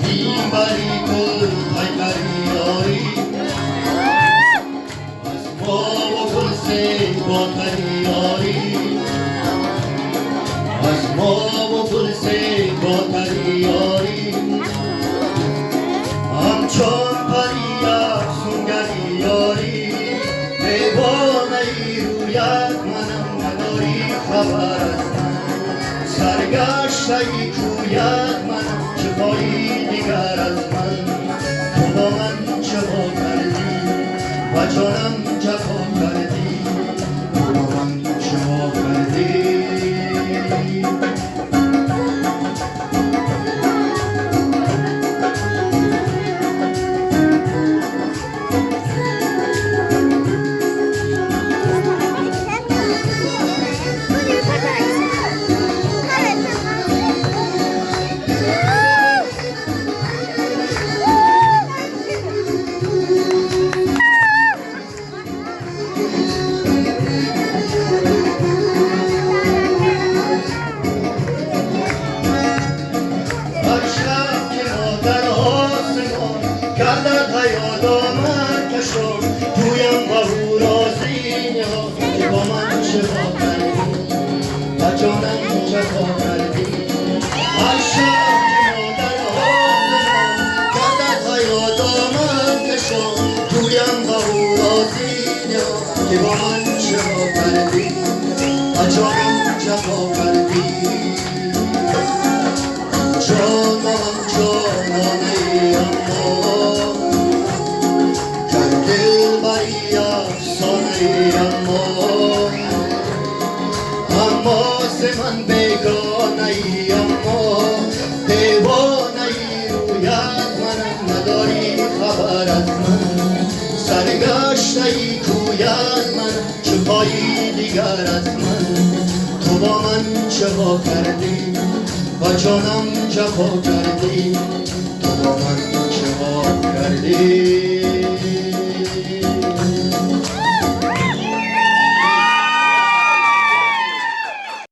بی بری کل پیکری یاری از ما و گل زیباتری یاری از ما و گل زیباتری یاری همچون پری افسونگری یاری دیوانه ای رویت منم نداری خبر از من سرگشته ای کویت منم چه پایی دیگر از من تو با من جفا کردی و جانم جفا کردی تو با من جفا کردی گردد حیات آمد کشم تویم با او رازی ها که با من شفا کردی و جانم جفا کردی هر شب که مادر آسمان گردد حیات آمد کشم تویم با او رازی ها که با من شفا کردی و جانم جفا کردی جانم جانانه اما اما ز من بیگانه ای اما دیوانه ای رویت منم نداری خبر از من سرگشته ای کویت من چه پایی دیگر از من تو با من جفا کردی و جانم جفا کردی تو با من جفا کردی